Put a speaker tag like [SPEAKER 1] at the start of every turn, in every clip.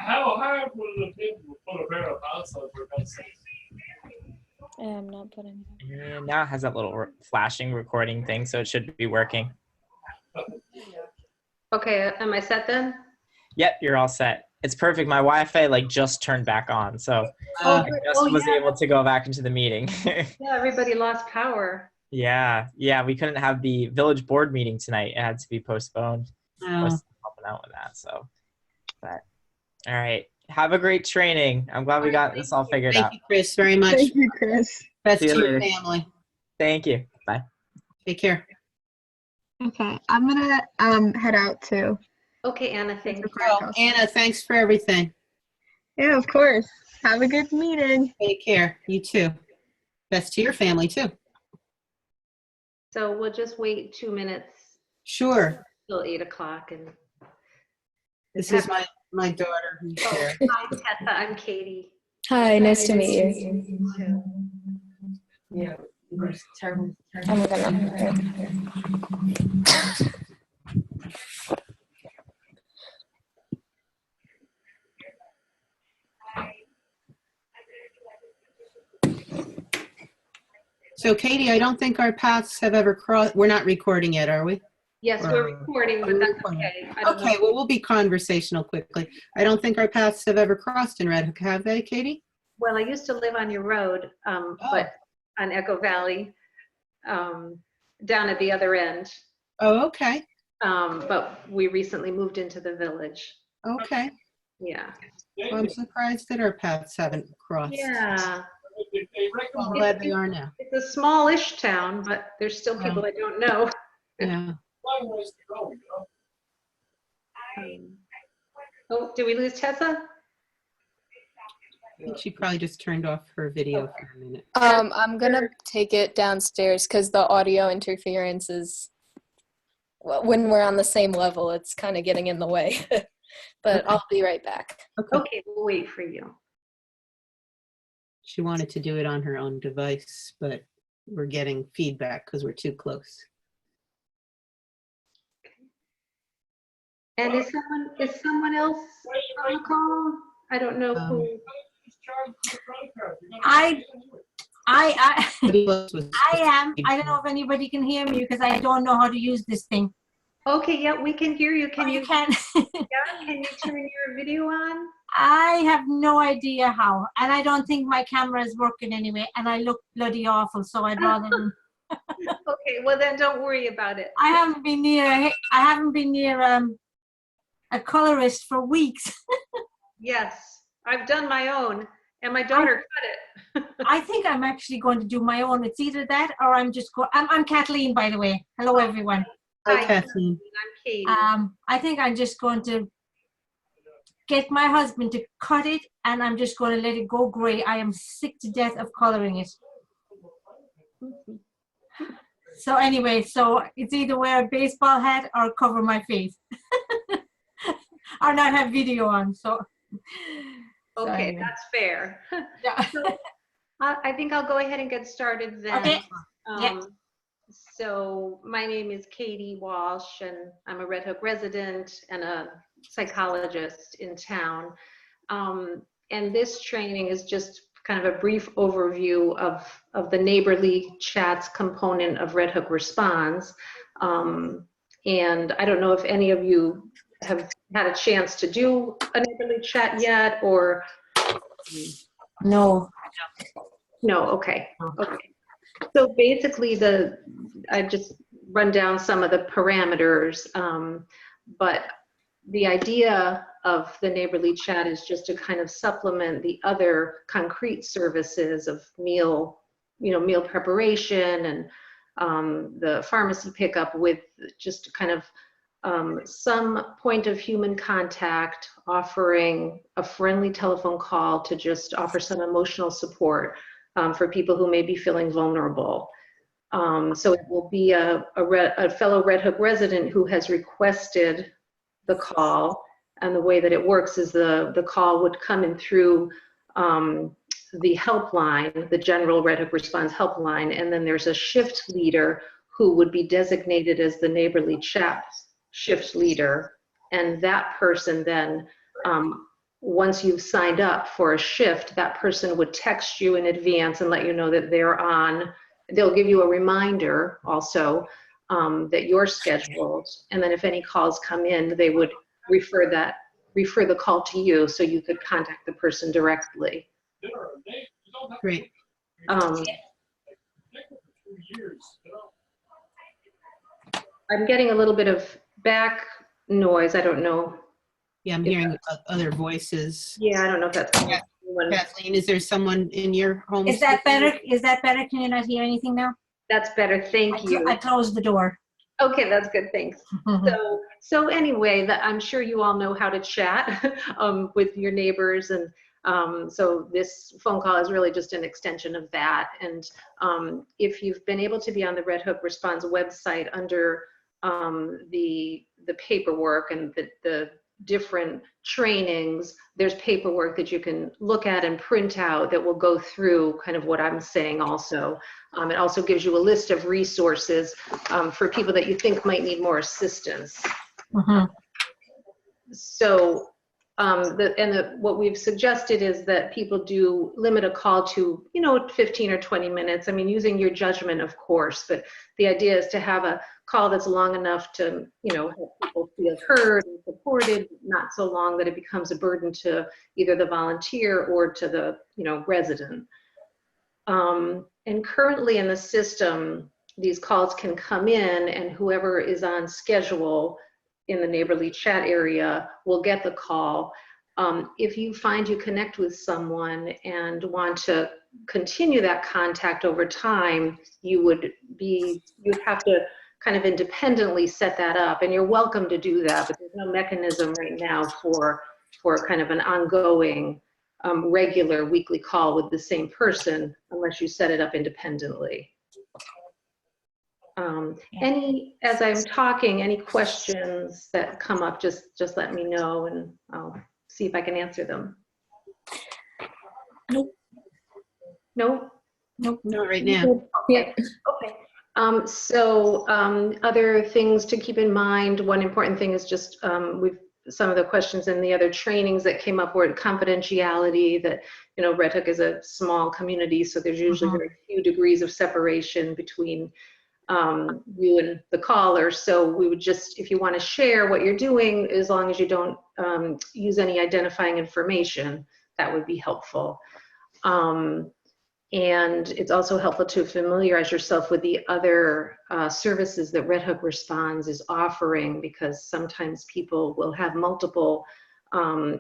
[SPEAKER 1] How hard would it have been to put a pair of pants on for God's sake?
[SPEAKER 2] I'm not putting it on.
[SPEAKER 3] And now it has that little flashing recording thing, so it should be working.
[SPEAKER 4] Okay, am I set then?
[SPEAKER 3] Yep, you're all set. It's perfect. My Wi-Fi like just turned back on, so I just was able to go back into the meeting.
[SPEAKER 4] Yeah, everybody lost power.
[SPEAKER 3] Yeah, we couldn't have the village board meeting tonight. It had to be postponed. I was helping out with that, so. But all right, have a great training. I'm glad we got this all figured out.
[SPEAKER 5] Thank you, Chris, very much.
[SPEAKER 6] Thank you, Chris.
[SPEAKER 5] Best
[SPEAKER 3] See you
[SPEAKER 5] to your
[SPEAKER 3] later.
[SPEAKER 5] family.
[SPEAKER 3] Thank you. Bye.
[SPEAKER 5] Take care.
[SPEAKER 6] Okay, I'm gonna head out too.
[SPEAKER 4] Okay, Anna, thank you.
[SPEAKER 5] Oh, Anna, thanks for everything.
[SPEAKER 6] Yeah, of course. Have a good meeting.
[SPEAKER 5] Take care. You too. Best to your family too.
[SPEAKER 4] So we'll just wait 2 minutes
[SPEAKER 5] Sure.
[SPEAKER 4] till 8 o'clock and.
[SPEAKER 5] This is my daughter who's here.
[SPEAKER 4] Hi, Tessa, I'm Katie.
[SPEAKER 2] Hi, nice to meet you.
[SPEAKER 7] Yeah, it was terrible.
[SPEAKER 2] I'm gonna.
[SPEAKER 5] So Katie, I don't think our paths have ever crossed. We're not recording yet, are we?
[SPEAKER 4] Yes, we're recording, but that's okay. I don't know.
[SPEAKER 5] Okay, well, we'll be conversational quickly. I don't think our paths have ever crossed in Red Hook, have they, Katie?
[SPEAKER 4] Well, I used to live on your road, but on Echo Valley, down at the other end.
[SPEAKER 5] Oh, okay.
[SPEAKER 4] But we recently moved into the village.
[SPEAKER 5] Okay.
[SPEAKER 4] Yeah.
[SPEAKER 5] Well, I'm surprised that our paths haven't crossed.
[SPEAKER 4] Yeah.
[SPEAKER 5] Well, I'm glad they are now.
[SPEAKER 4] It's a smallish town, but there's still people I don't know.
[SPEAKER 5] Yeah.
[SPEAKER 4] Oh, did we lose Tessa?
[SPEAKER 5] I think she probably just turned off her video for a minute.
[SPEAKER 2] I'm gonna take it downstairs because the audio interference is, well, when we're on the same level, it's kind of getting in the way. But I'll be right back.
[SPEAKER 4] Okay, we'll wait for you.
[SPEAKER 5] She wanted to do it on her own device, but we're getting feedback because we're too close.
[SPEAKER 4] And is someone else on the call? I don't know who.
[SPEAKER 8] I
[SPEAKER 5] I
[SPEAKER 8] am. I don't know if anybody can hear me because I don't know how to use this thing.
[SPEAKER 4] Okay, yeah, we can hear you. Can
[SPEAKER 8] Oh,
[SPEAKER 4] you
[SPEAKER 8] can?
[SPEAKER 4] yeah, can you turn your video on?
[SPEAKER 8] I have no idea how, and I don't think my camera is working anyway, and I look bloody awful, so I'd rather.
[SPEAKER 4] Okay, well then don't worry about it.
[SPEAKER 8] I haven't been near a colorist for weeks.
[SPEAKER 4] Yes, I've done my own, and my daughter cut it.
[SPEAKER 8] I think I'm actually going to do my own. It's either that or I'm just going. I'm Kathleen, by the way. Hello, everyone.
[SPEAKER 5] Hi, Kathleen.
[SPEAKER 4] I'm Katie.
[SPEAKER 8] I think I'm just going to get my husband to cut it, and I'm just going to let it go gray. I am sick to death of coloring it. So anyway, so it's either wear a baseball hat or cover my face. Or not have video on, so.
[SPEAKER 4] Okay,
[SPEAKER 8] anyway.
[SPEAKER 4] that's fair.
[SPEAKER 8] Yeah.
[SPEAKER 4] So, I think I'll go ahead and get started then.
[SPEAKER 8] Okay. Yeah.
[SPEAKER 4] So my name is Katie Walsh, and I'm a Red Hook resident and a psychologist in town. And this training is just kind of a brief overview of the neighborly chats component of Red Hook Responds. And I don't know if any of you have had a chance to do a neighborly chat yet, or
[SPEAKER 8] No.
[SPEAKER 4] no. Okay. Okay. So basically, I just run down some of the parameters, but the idea of the neighborly chat is just to kind of supplement the other concrete services of meal preparation and the pharmacy pickup, with just kind of some point of human contact, offering a friendly telephone call to just offer some emotional support for people who may be feeling vulnerable. So it will be a fellow Red Hook resident who has requested the call, and the way that it works is the call would come in through the helpline, the general Red Hook Responds helpline, and then there's a shift leader who would be designated as the neighborly chat shift leader, and that person then once you've signed up for a shift, that person would text you in advance and let you know that they're on. They'll give you a reminder also that you're scheduled. And then if any calls come in, they would refer the call to you so you could contact the person directly.
[SPEAKER 5] Great.
[SPEAKER 4] I'm getting a little bit of back noise. I don't know.
[SPEAKER 5] Yeah, I'm hearing other voices.
[SPEAKER 4] Yeah, I don't know if that's
[SPEAKER 5] Yeah.
[SPEAKER 4] anyone.
[SPEAKER 5] Kathleen, is there someone in your home?
[SPEAKER 8] Is that better? Is that better? Can you not hear anything now?
[SPEAKER 4] That's better. Thank you.
[SPEAKER 8] I closed the door.
[SPEAKER 4] Okay, that's good. Thanks. So anyway, I'm sure you all know how to chat with your neighbors, and so this phone call is really just an extension of that. And if you've been able to be on the Red Hook Response website under the paperwork and the different trainings, there's paperwork that you can look at and print out that will go through kind of what I'm saying also. It also gives you a list of resources for people that you think might need more assistance. So what we've suggested is that people do limit a call to, 15 or 20 minutes. I mean, using your judgment, of course, but the idea is to have a call that's long enough to, help people feel heard and supported, not so long that it becomes a burden to either the volunteer or to the, resident. And currently in the system, these calls can come in and whoever is on schedule in the neighborly chat area will get the call. If you find you connect with someone and want to continue that contact over time, you'd have to kind of independently set that up, and you're welcome to do that, but there's no mechanism right now for kind of an ongoing regular weekly call with the same person unless you set it up independently. As I'm talking, any questions that come up, just let me know and I'll see if I can answer them.
[SPEAKER 8] Nope.
[SPEAKER 4] Nope?
[SPEAKER 5] Not right now.
[SPEAKER 4] Yeah. Okay. Other things to keep in mind, one important thing is just some of the questions in the other trainings that came up were confidentiality, that, Red Hook is a small community, so there's usually very few degrees of separation between you and the caller. So we would just, if you want to share what you're doing, as long as you don't use any identifying information, that would be helpful. And it's also helpful to familiarize yourself with the other services that Red Hook Responds is offering, because sometimes people will have multiple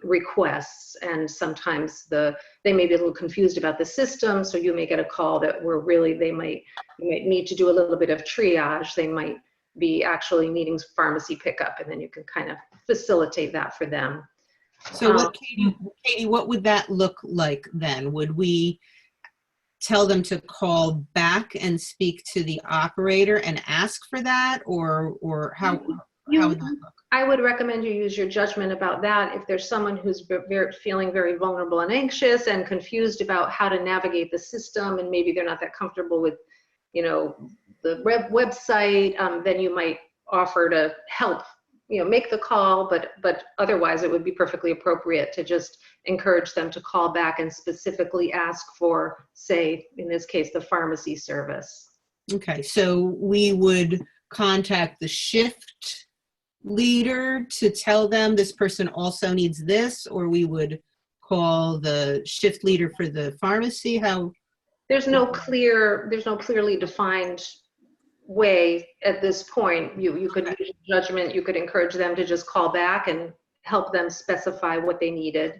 [SPEAKER 4] requests, and sometimes they may be a little confused about the system, so you may get a call that where really you might need to do a little bit of triage. They might be actually needing pharmacy pickup, and then you can kind of facilitate that for them.
[SPEAKER 5] So Katie, what would that look like then? Would we tell them to call back and speak to the operator and ask for that, or how would that look?
[SPEAKER 4] I would recommend you use your judgment about that. If there's someone who's feeling very vulnerable and anxious and confused about how to navigate the system, and maybe they're not that comfortable with, the website, then you might offer to help, make the call, but otherwise it would be perfectly appropriate to just encourage them to call back and specifically ask for, say, in this case, the pharmacy service.
[SPEAKER 5] Okay, so we would contact the shift leader to tell them this person also needs this, or we would call the shift leader for the pharmacy? How?
[SPEAKER 4] There's no clearly defined way at this point. You could use judgment. You could encourage them to just call back and help them specify what they needed,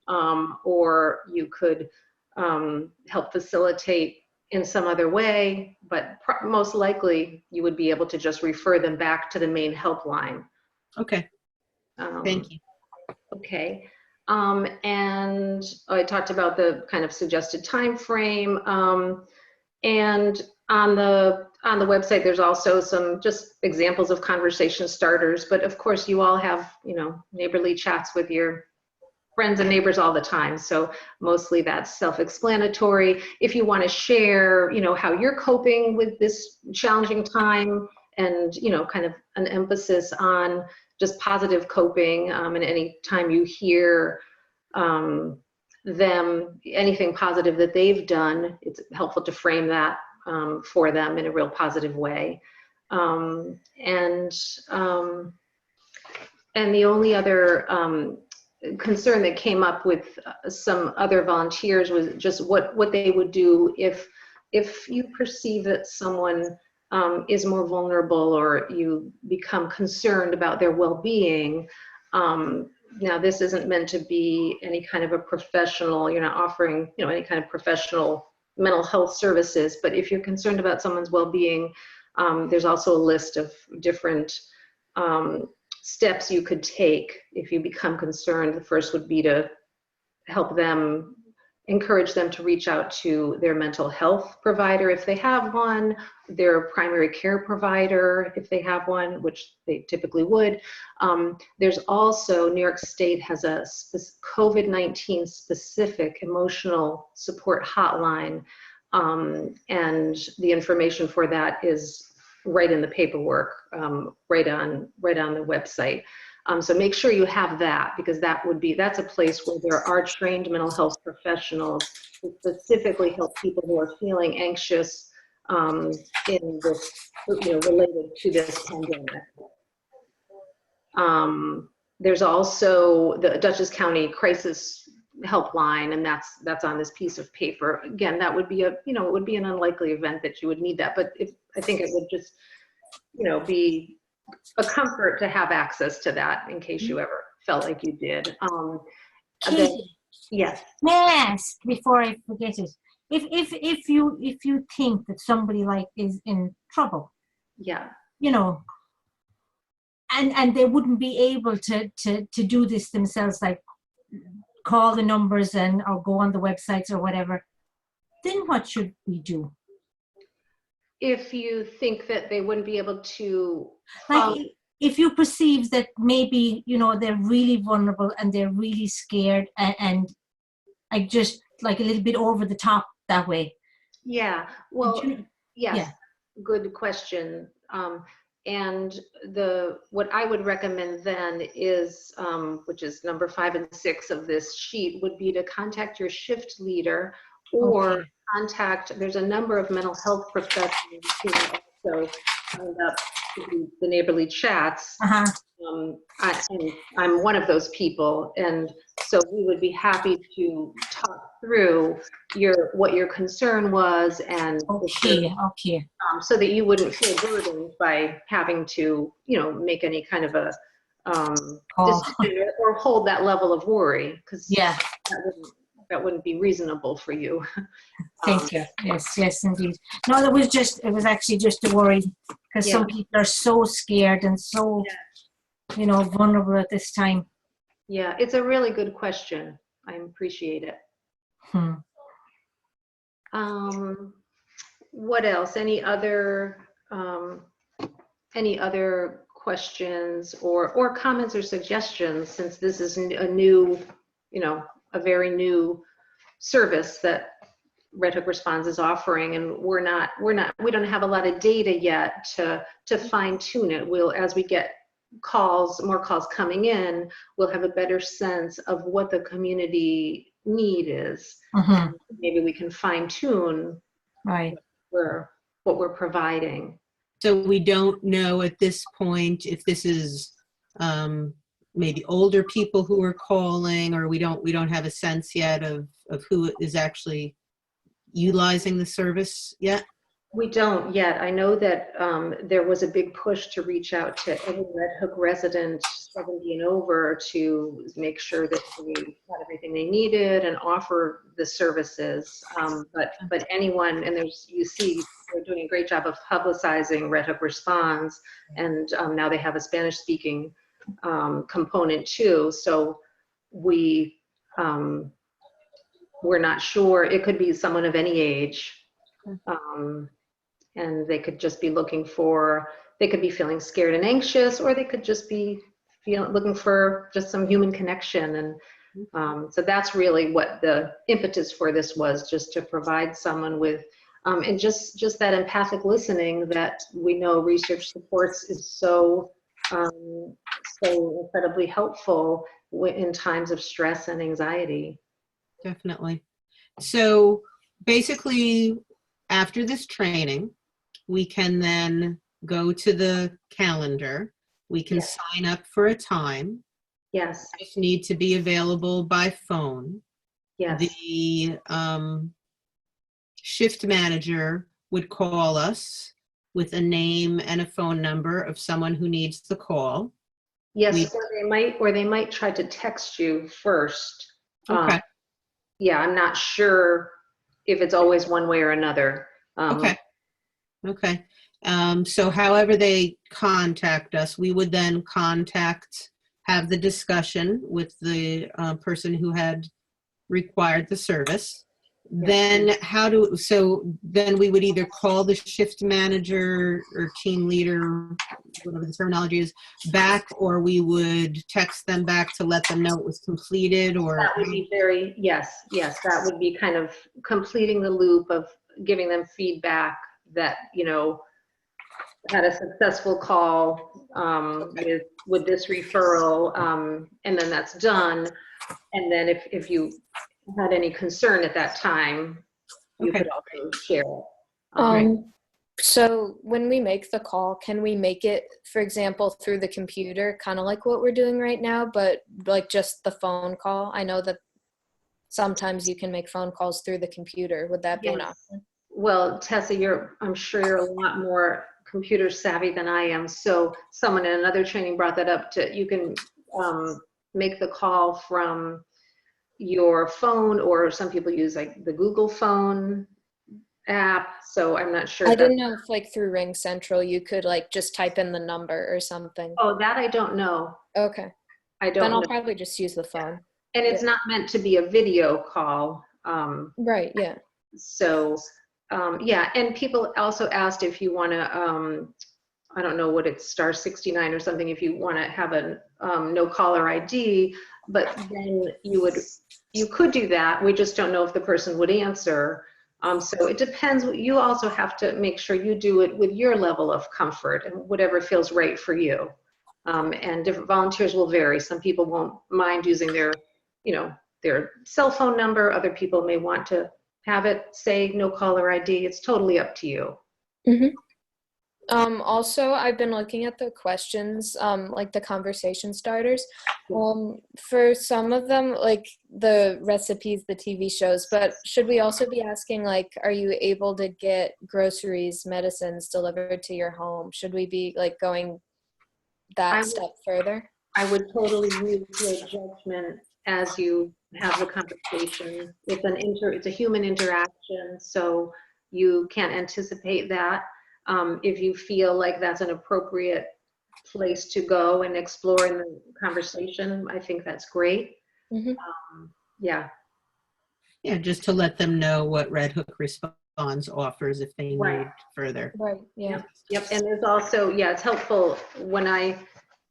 [SPEAKER 4] or you could help facilitate in some other way, but most likely you would be able to just refer them back to the main helpline.
[SPEAKER 5] Okay. Thank you.
[SPEAKER 4] Okay. And I talked about the kind of suggested time frame. And on the website, there's also some just examples of conversation starters. But of course, you all have, neighborly chats with your friends and neighbors all the time. So mostly that's self-explanatory. If you want to share, how you're coping with this challenging time, and, kind of an emphasis on just positive coping, and any time you hear them, anything positive that they've done, it's helpful to frame that for them in a real positive way. And the only other concern that came up with some other volunteers was just what they would do if you perceive that someone is more vulnerable, or you become concerned about their well-being. Now, this isn't meant to be any kind of a professional, you're not offering, any kind of professional mental health services, but if you're concerned about someone's well-being, there's also a list of different steps you could take if you become concerned. The first would be to help them, encourage them to reach out to their mental health provider if they have one, their primary care provider if they have one, which they typically would. There's also, New York State has a COVID-19 specific emotional support hotline, and the information for that is right in the paperwork, right on the website. So make sure you have that, because that's a place where there are trained mental health professionals who specifically help people who are feeling anxious in this, related to this pandemic. There's also the Dutchess County Crisis Helpline, and that's on this piece of paper. Again, that would be it would be an unlikely event that you would need that, but I think it would just, be a comfort to have access to that in case you ever felt like you did.
[SPEAKER 8] Katie,
[SPEAKER 4] Yes.
[SPEAKER 8] may I ask before I forget it? If you think that somebody is in trouble,
[SPEAKER 4] Yeah.
[SPEAKER 8] and they wouldn't be able to do this themselves, like call the numbers or go on the websites or whatever, then what should we do?
[SPEAKER 4] If you think that they wouldn't be able to,
[SPEAKER 8] if you perceive that maybe they're really vulnerable and they're really scared and just like a little bit over the top that way.
[SPEAKER 4] Yeah. Well, yes.
[SPEAKER 8] Yeah.
[SPEAKER 4] Good question. And what I would recommend then is, which is number 5 and 6 of this sheet, would be to contact your shift leader, or there's a number of mental health professionals who also signed up to do the neighborly chats. And I'm one of those people, and so we would be happy to talk through what your concern was, and so that you wouldn't feel burdened by having to make any kind of a decision or hold that level of worry, because that wouldn't be reasonable for you.
[SPEAKER 8] Thank you. Yes, indeed. No, it was actually just a worry, because some people are so scared and so vulnerable at this time.
[SPEAKER 4] Yeah, it's a really good question. I appreciate it. What else? Any other questions or comments or suggestions, since this is a very new service that Red Hook Responds is offering, and we don't have a lot of data yet to fine tune it. As we get more calls coming in, we'll have a better sense of what the community need is. Maybe we can fine tune what we're providing.
[SPEAKER 5] So we don't know at this point if this is maybe older people who are calling, or we don't have a sense yet of who is actually utilizing the service yet?
[SPEAKER 4] We don't yet. I know that there was a big push to reach out to every Red Hook resident 70 and over to make sure that they had everything they needed and offer the services. But anyone, and they're doing a great job of publicizing Red Hook Responds, and now they have a Spanish-speaking component too. So we're not sure. It could be someone of any age. And they could just be they could be feeling scared and anxious, or they could just be looking for just some human connection. And so that's really what the impetus for this was, just to provide someone with, and just that empathic listening that we know research supports is so incredibly helpful in times of stress and anxiety.
[SPEAKER 5] Definitely. So basically, after this training, we can then go to the calendar. We can
[SPEAKER 4] Yes.
[SPEAKER 5] sign up for a time.
[SPEAKER 4] Yes,
[SPEAKER 5] Just need to be available by phone.
[SPEAKER 4] yes,
[SPEAKER 5] The shift manager would call us with a name and a phone number of someone who needs the call.
[SPEAKER 4] yes,
[SPEAKER 5] We-
[SPEAKER 4] or they might try to text you first.
[SPEAKER 5] Okay.
[SPEAKER 4] Yeah, I'm not sure if it's always one way or another.
[SPEAKER 5] Okay. Okay. So however they contact us, we would then have the discussion with the person who had required the service. Then then we would either call the shift manager or team leader, whatever the terminology is, back, or we would text them back to let them know it was completed, or
[SPEAKER 4] That would be yes, that would be kind of completing the loop of giving them feedback that, had a successful call with this referral, and then that's done. And then if you had any concern at that time, you
[SPEAKER 5] Okay.
[SPEAKER 4] could also share it.
[SPEAKER 2] So when we make the call, can we make it, for example, through the computer, kind of like what we're doing right now, but like just the phone call? I know that sometimes you can make phone calls through the computer. Would that be an
[SPEAKER 4] Yes.
[SPEAKER 2] option?
[SPEAKER 4] Well, Tessa, I'm sure you're a lot more computer savvy than I am. So someone in another training brought that up you can make the call from your phone, or some people use like the Google phone app. So I'm not sure.
[SPEAKER 2] I didn't know if like through Ring Central you could like just type in the number or something.
[SPEAKER 4] Oh, that I don't know.
[SPEAKER 2] Okay.
[SPEAKER 4] I don't
[SPEAKER 2] Then I'll
[SPEAKER 4] know.
[SPEAKER 2] probably just use the phone.
[SPEAKER 4] And it's not meant to be a video call.
[SPEAKER 2] Right, yeah.
[SPEAKER 4] So, yeah, and people also asked if you want to, I don't know what it's, star 69 or something, if you want to have a no caller ID, but then you could do that. We just don't know if the person would answer. So it depends. You also have to make sure you do it with your level of comfort and whatever feels right for you. And different volunteers will vary. Some people won't mind using their cell phone number. Other people may want to have it say no caller ID. It's totally up to you.
[SPEAKER 2] Also, I've been looking at the questions, like the conversation starters. For some of them, like the recipes, the TV shows, but should we also be asking, like, are you able to get groceries, medicines delivered to your home? Should we be like going that step further?
[SPEAKER 4] I would totally use your judgment as you have the conversation. It's a human interaction, so you can't anticipate that. If you feel like that's an appropriate place to go and explore in the conversation, I think that's great. Yeah.
[SPEAKER 5] Yeah, just to let them know what Red Hook Response offers if they need further.
[SPEAKER 2] Right, yeah.
[SPEAKER 4] Yep, and there's also, it's helpful when I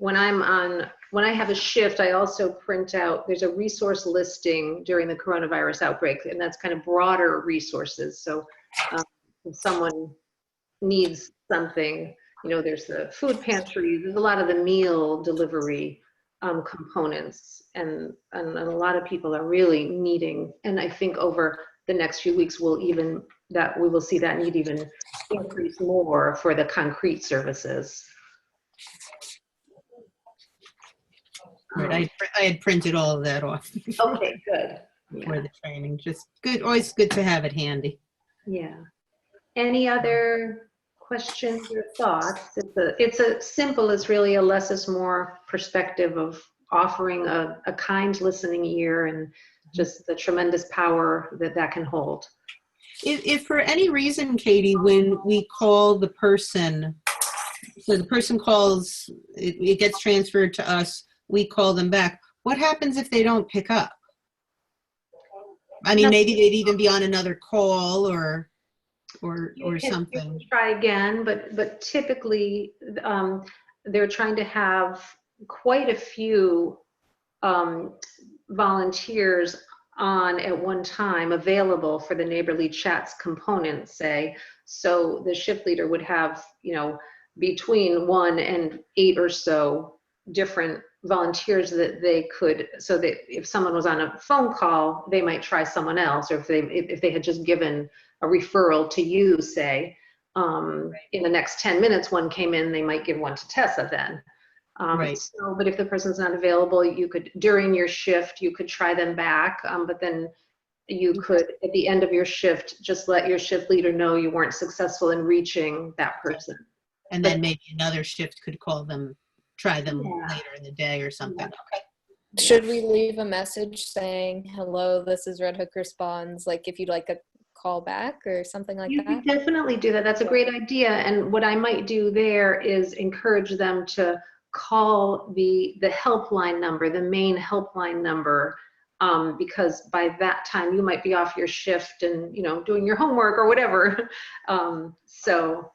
[SPEAKER 4] have a shift, I also print out, there's a resource listing during the coronavirus outbreak, and that's kind of broader resources. So if someone needs something, there's the food pantry, there's a lot of the meal delivery components, and a lot of people are really needing, and I think over the next few weeks we will see that need even increase more for the concrete services.
[SPEAKER 5] Right, I had printed all of that off.
[SPEAKER 4] Okay, good.
[SPEAKER 5] For the training, just good, always good to have it handy.
[SPEAKER 4] Yeah. Any other questions or thoughts? It's a simple, it's really a less is more perspective of offering a kind listening ear and just the tremendous power that can hold.
[SPEAKER 5] If for any reason, Katie, when we call the person, so the person calls, it gets transferred to us, we call them back, what happens if they don't pick up? I mean, maybe they'd even be on another call or something.
[SPEAKER 4] You can try again, but typically they're trying to have quite a few volunteers on at one time available for the neighborly chats component, say. So the shift leader would have, between 1 and 8 or so different volunteers that they could, so that if someone was on a phone call, they might try someone else, or if they had just given a referral to you, say, in the next 10 minutes, one came in, they might give one to Tessa then.
[SPEAKER 5] Right.
[SPEAKER 4] So, but if the person's not available, you could, during your shift, you could try them back, but then you could, at the end of your shift, just let your shift leader know you weren't successful in reaching that person.
[SPEAKER 5] And then maybe another shift could call them, try them
[SPEAKER 4] Yeah.
[SPEAKER 5] later in the day or something. Okay.
[SPEAKER 2] Should we leave a message saying, hello, this is Red Hook Responds, like if you'd like a call back or something like
[SPEAKER 4] You
[SPEAKER 2] that?
[SPEAKER 4] could definitely do that. That's a great idea. And what I might do there is encourage them to call the helpline number, the main helpline number, because by that time you might be off your shift and, doing your homework or whatever. So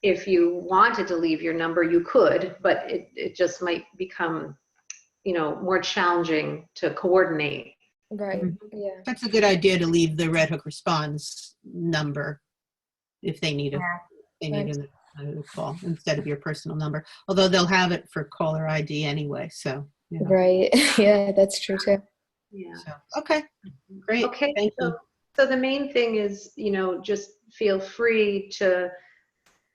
[SPEAKER 4] if you wanted to leave your number, you could, but it just might become, more challenging to coordinate.
[SPEAKER 2] Right, yeah.
[SPEAKER 5] That's a good idea to leave the Red Hook Response number if they need a call instead of your personal number. Although they'll have it for caller ID anyway, so.
[SPEAKER 2] Right, yeah, that's true too.
[SPEAKER 4] Yeah.
[SPEAKER 5] So, okay, great.
[SPEAKER 4] Okay.
[SPEAKER 5] Thank you.
[SPEAKER 4] So the main thing is, just feel free to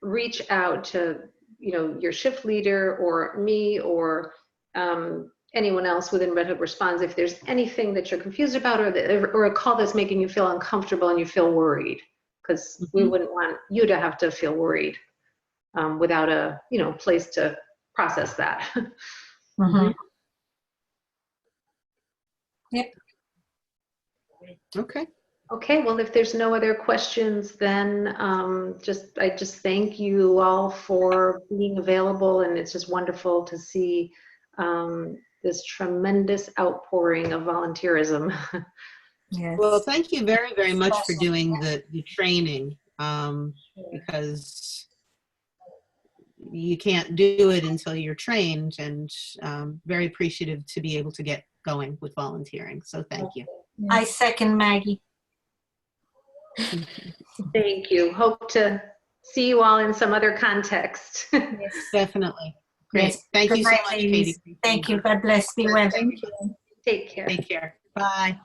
[SPEAKER 4] reach out to, your shift leader or me or anyone else within Red Hook Responds if there's anything that you're confused about or a call that's making you feel uncomfortable and you feel worried, because we wouldn't want you to have to feel worried without a, place to process that.
[SPEAKER 8] Mhm. Yep.
[SPEAKER 5] Okay.
[SPEAKER 4] Okay, well, if there's no other questions, then I just thank you all for being available, and it's just wonderful to see this tremendous outpouring of volunteerism.
[SPEAKER 8] Yes.
[SPEAKER 5] Well, thank you very, very much for doing the training, because you can't do it until you're trained, and very appreciative to be able to get going with volunteering. So thank you.
[SPEAKER 8] I second Maggie.
[SPEAKER 4] Thank you. Hope to see you all in some other context.
[SPEAKER 5] Definitely. Great.
[SPEAKER 8] Yes.
[SPEAKER 5] Thank you so
[SPEAKER 8] Good night,
[SPEAKER 5] much,
[SPEAKER 8] ladies.
[SPEAKER 5] Katie.
[SPEAKER 8] Thank you. God bless. Be well.
[SPEAKER 2] Thank you.
[SPEAKER 4] Take care.
[SPEAKER 5] Take care. Bye.